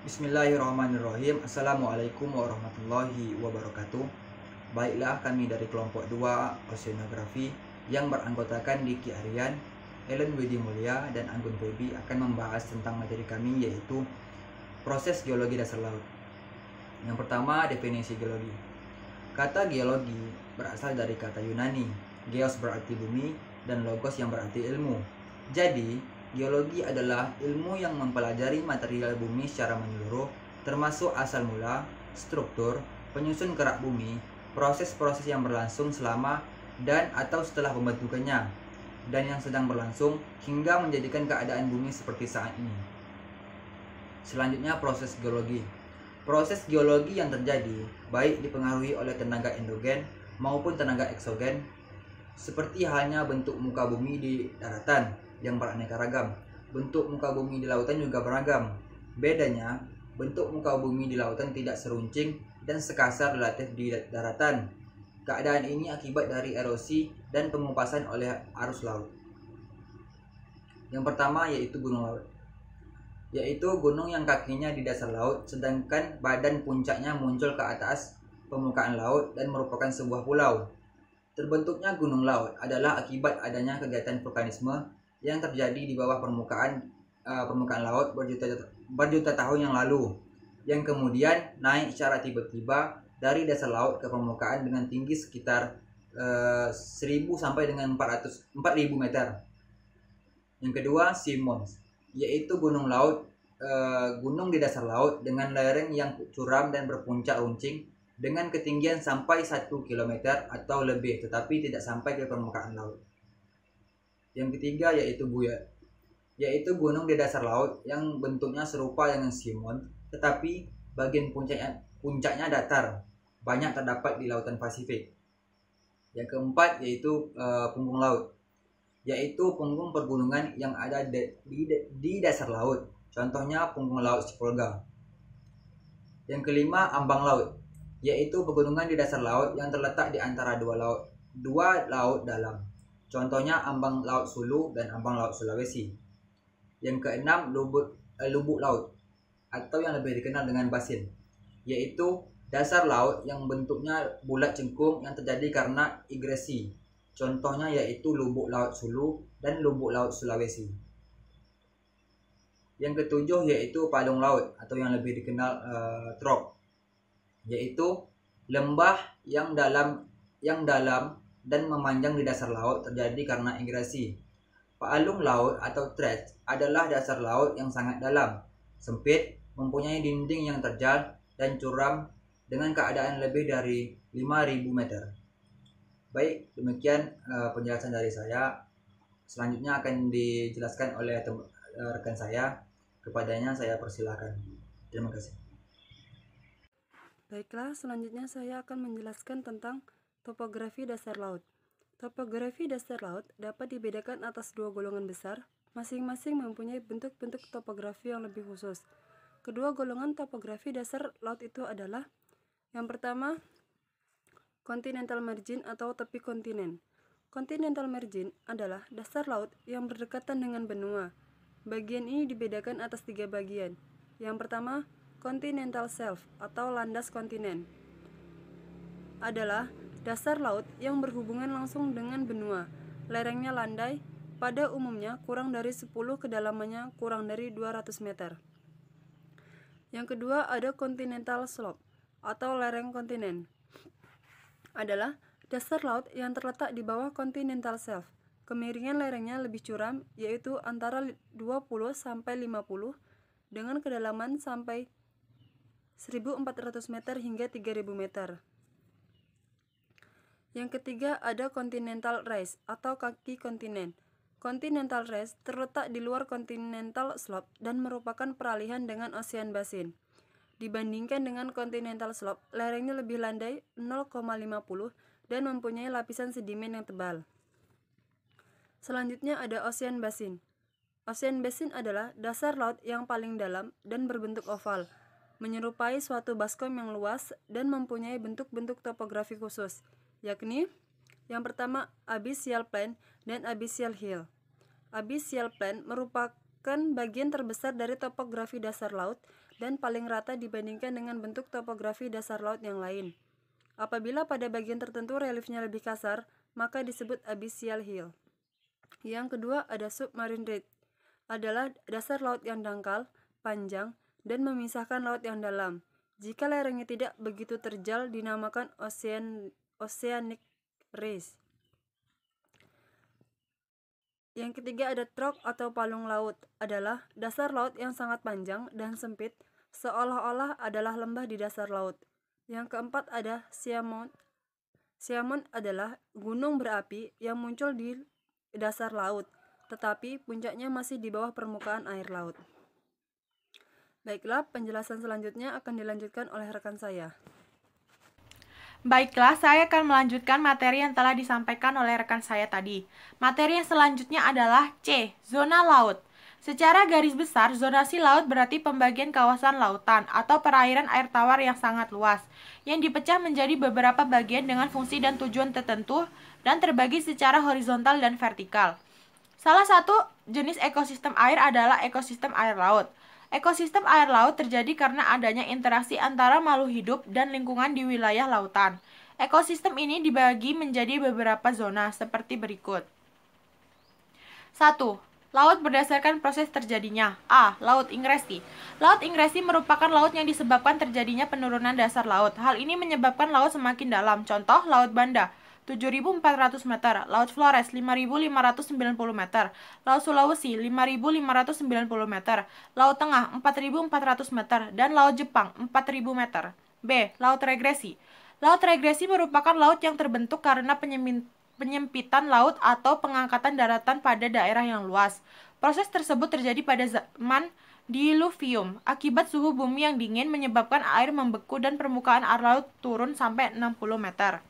Bismillahirrahmanirrahim. Assalamualaikum warahmatullahi wabarakatuh. Baiklah, kami dari kelompok 2 Oceanografi yang beranggotakan Diki Aryan, Ellen Widi Mulia, dan Anggun Febi akan membahas tentang materi kami, yaitu proses geologi dasar laut. Yang pertama, definisi geologi. Kata geologi berasal dari kata Yunani. Geos berarti bumi dan logos yang berarti ilmu. Jadi, geologi adalah ilmu yang mempelajari material bumi secara menyeluruh, termasuk asal mula, struktur, penyusun kerak bumi, proses-proses yang berlangsung selama dan atau setelah pembentukannya, dan yang sedang berlangsung hingga menjadikan keadaan bumi seperti saat ini. Selanjutnya, proses geologi. Proses geologi yang terjadi baik dipengaruhi oleh tenaga endogen maupun tenaga eksogen, seperti halnya bentuk muka bumi di daratan yang beraneka ragam. Bentuk muka bumi di lautan juga beragam. Bedanya, bentuk muka bumi di lautan tidak seruncing dan sekasar relatif di daratan. Keadaan ini akibat dari erosi dan pengupasan oleh arus laut. Yang pertama yaitu gunung laut, yaitu gunung yang kakinya di dasar laut sedangkan badan puncaknya muncul ke atas permukaan laut dan merupakan sebuah pulau. Terbentuknya gunung laut adalah akibat adanya kegiatan vulkanisme yang terjadi di bawah permukaan laut berjuta tahun yang lalu, yang kemudian naik secara tiba-tiba dari dasar laut ke permukaan dengan tinggi sekitar 1000 sampai dengan 4000 meter. Yang kedua, Simons, yaitu gunung laut, gunung di dasar laut dengan lereng yang curam dan berpuncak runcing dengan ketinggian sampai 1 km atau lebih, tetapi tidak sampai ke permukaan laut. Yang ketiga yaitu Buyut, yaitu gunung di dasar laut yang bentuknya serupa dengan Simons, tetapi bagian puncaknya datar, banyak terdapat di lautan Pasifik. Yang keempat yaitu punggung laut, yaitu punggung pergunungan yang ada di dasar laut, contohnya punggung laut Sipolga. Yang kelima, ambang laut, yaitu pegunungan di dasar laut yang terletak di antara dua laut dalam, contohnya ambang laut Sulu dan ambang laut Sulawesi. Yang keenam, lubuk laut atau yang lebih dikenal dengan basin, yaitu dasar laut yang bentuknya bulat cengkung yang terjadi karena igresi, contohnya yaitu lubuk laut Sulu dan lubuk laut Sulawesi. Yang ketujuh yaitu palung laut atau yang lebih dikenal trop, yaitu lembah yang dalam dan memanjang di dasar laut terjadi karena igresi. Palung laut atau trench adalah dasar laut yang sangat dalam, sempit, mempunyai dinding yang terjal dan curam dengan keadaan lebih dari 5000 meter. Baik, demikian penjelasan dari saya. Selanjutnya akan dijelaskan oleh rekan saya. Kepadanya saya persilakan. Terima kasih. Baiklah, selanjutnya saya akan menjelaskan tentang topografi dasar laut. Topografi dasar laut dapat dibedakan atas dua golongan besar, masing-masing mempunyai bentuk-bentuk topografi yang lebih khusus. Kedua golongan topografi dasar laut itu adalah: yang pertama, continental margin atau tepi kontinen. Continental margin adalah dasar laut yang berdekatan dengan benua. Bagian ini dibedakan atas 3 bagian. Yang pertama, continental shelf atau landas kontinen adalah dasar laut yang berhubungan langsung dengan benua. Lerengnya landai, pada umumnya kurang dari 10, kedalamannya kurang dari 200 meter. Yang kedua, ada continental slope atau lereng kontinen. Adalah dasar laut yang terletak di bawah continental shelf. Kemiringan lerengnya lebih curam, yaitu antara 20 sampai 50 dengan kedalaman sampai 1400 meter hingga 3000 meter. Yang ketiga, ada continental rise atau kaki kontinen. Continental rise terletak di luar continental slope dan merupakan peralihan dengan ocean basin. Dibandingkan dengan continental slope, lerengnya lebih landai 0,50 dan mempunyai lapisan sedimen yang tebal. Selanjutnya ada ocean basin. Ocean basin adalah dasar laut yang paling dalam dan berbentuk oval, menyerupai suatu baskom yang luas dan mempunyai bentuk-bentuk topografi khusus, yakni yang pertama, abyssal plain dan abyssal hill. Abyssal plain bagian terbesar dari topografi dasar laut dan paling rata dibandingkan dengan bentuk topografi dasar laut yang lain. Apabila pada bagian tertentu reliefnya lebih kasar, maka disebut abyssal hill. Yang kedua ada submarine ridge, adalah dasar laut yang dangkal, panjang, dan memisahkan laut yang dalam. Jika lerengnya tidak begitu terjal, dinamakan oceanic ridge. Yang ketiga ada trough atau palung laut, adalah dasar laut yang sangat panjang dan sempit, seolah-olah adalah lembah di dasar laut. Yang keempat ada sea mount. Sea mount adalah gunung berapi yang muncul di dasar laut, tetapi puncaknya masih di bawah permukaan air laut. Baiklah, penjelasan selanjutnya akan dilanjutkan oleh rekan saya. Baiklah, saya akan melanjutkan materi yang telah disampaikan oleh rekan saya tadi. Materi yang selanjutnya adalah C. Zona laut. Secara garis besar, zonasi laut berarti pembagian kawasan lautan atau perairan air tawar yang sangat luas, yang dipecah menjadi beberapa bagian dengan fungsi dan tujuan tertentu dan terbagi secara horizontal dan vertikal. Salah satu jenis ekosistem air adalah ekosistem air laut. Ekosistem air laut terjadi karena adanya interaksi antara makhluk hidup dan lingkungan di wilayah lautan. Ekosistem ini dibagi menjadi beberapa zona seperti berikut. 1. Laut berdasarkan proses terjadinya. A. Laut ingresi. Laut ingresi merupakan laut yang disebabkan terjadinya penurunan dasar laut. Hal ini menyebabkan laut semakin dalam. Contoh, Laut Banda 7.400 meter, Laut Flores 5.590 meter, Laut Sulawesi 5.590 meter, Laut Tengah 4.400 meter, dan Laut Jepang 4.000 meter. B. Laut regresi. Laut regresi merupakan laut yang terbentuk karena penyempitan laut atau pengangkatan daratan pada daerah yang luas. Proses tersebut terjadi pada zaman diluvium. Akibat suhu bumi yang dingin menyebabkan air membeku dan permukaan air laut turun sampai 60 meter.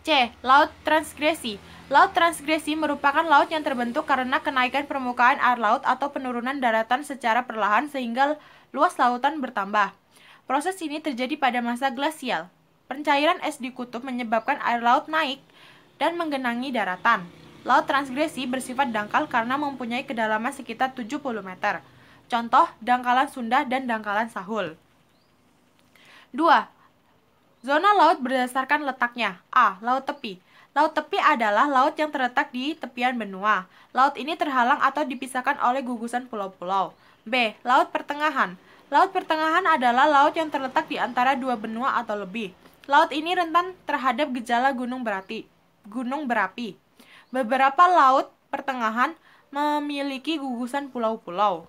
C. Laut transgresi. Laut transgresi merupakan laut yang terbentuk karena kenaikan permukaan air laut atau penurunan daratan secara perlahan sehingga luas lautan bertambah. Proses ini terjadi pada masa glasial. Pencairan es di kutub menyebabkan air laut naik dan menggenangi daratan. Laut transgresi bersifat dangkal karena mempunyai kedalaman sekitar 70 meter. Contoh, dangkalan Sunda dan dangkalan Sahul. 2. Zona laut berdasarkan letaknya. A. Laut tepi. Laut tepi adalah laut yang terletak di tepian benua. Laut ini terhalang atau dipisahkan oleh gugusan pulau-pulau. B. Laut pertengahan. Laut pertengahan adalah laut yang terletak di antara dua benua atau lebih. Laut ini rentan terhadap gejala gunung berapi. Beberapa laut pertengahan memiliki gugusan pulau-pulau.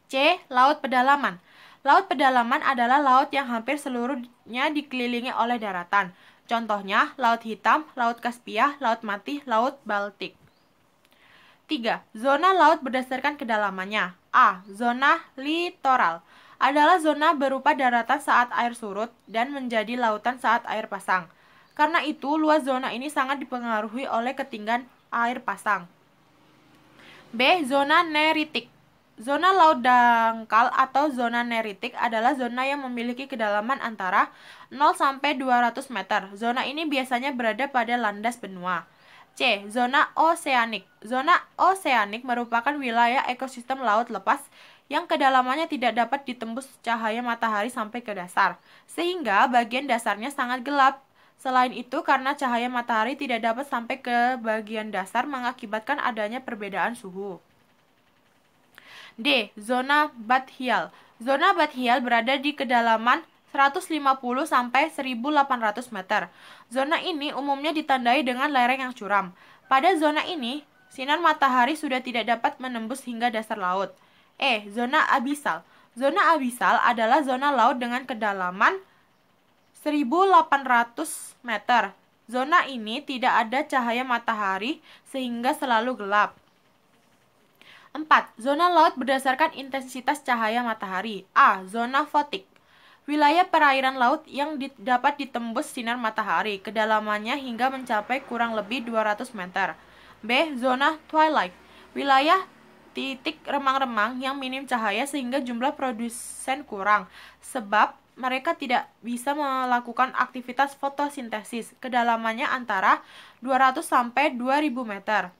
C. Laut pedalaman. Laut pedalaman adalah laut yang hampir seluruhnya dikelilingi oleh daratan. Contohnya, Laut Hitam, Laut Kaspia, Laut Mati, Laut Baltik. 3. Zona laut berdasarkan kedalamannya. A. Zona litoral. Adalah zona berupa daratan saat air surut dan menjadi lautan saat air pasang. Karena itu, luas zona ini sangat dipengaruhi oleh ketinggian air pasang. B. Zona neritik. Zona laut dangkal atau zona neritik adalah zona yang memiliki kedalaman antara 0 sampai 200 meter. Zona ini biasanya berada pada landas benua. C. Zona oseanik. Zona oseanik merupakan wilayah ekosistem laut lepas yang kedalamannya tidak dapat ditembus cahaya matahari sampai ke dasar, sehingga bagian dasarnya sangat gelap. Selain itu, karena cahaya matahari tidak dapat sampai ke bagian dasar mengakibatkan adanya perbedaan suhu. D. Zona Bathyal. Zona Bathyal berada di kedalaman 150 sampai 1.800 meter. Zona ini umumnya ditandai dengan lereng yang curam. Pada zona ini, sinar matahari sudah tidak dapat menembus hingga dasar laut. E. Zona Abyssal. Zona abyssal adalah zona laut dengan kedalaman 1.800 meter. Zona ini tidak ada cahaya matahari sehingga selalu gelap. 4. Zona laut berdasarkan intensitas cahaya matahari. A. Zona fotik. Wilayah perairan laut yang dapat ditembus sinar matahari, kedalamannya hingga mencapai kurang lebih 200 meter. B. Zona twilight. Wilayah titik remang-remang yang minim cahaya sehingga jumlah produsen kurang, sebab mereka tidak bisa melakukan aktivitas fotosintesis. Kedalamannya antara 200 sampai 2000 meter.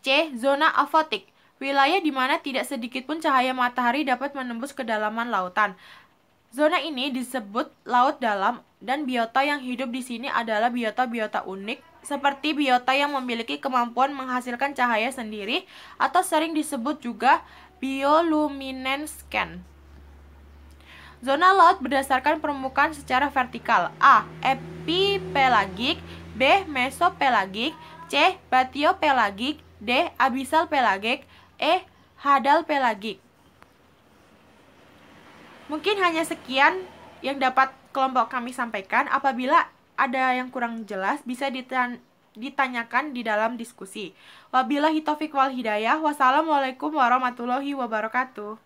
C. Zona afotik, wilayah di mana tidak sedikit pun cahaya matahari dapat menembus kedalaman lautan. Zona ini disebut laut dalam, dan biota yang hidup di sini adalah biota-biota unik, seperti biota yang memiliki kemampuan menghasilkan cahaya sendiri, atau sering disebut juga bioluminescent. Zona laut berdasarkan permukaan secara vertikal. A. Epipelagik, B. Mesopelagik, C. Batiopelagik, D. Abyssal pelagik, E. Hadal pelagik. Mungkin hanya sekian yang dapat kelompok kami sampaikan. Apabila ada yang kurang jelas, bisa ditanyakan di dalam diskusi. Wabillahi taufiq wal hidayah. Wassalamualaikum warahmatullahi wabarakatuh.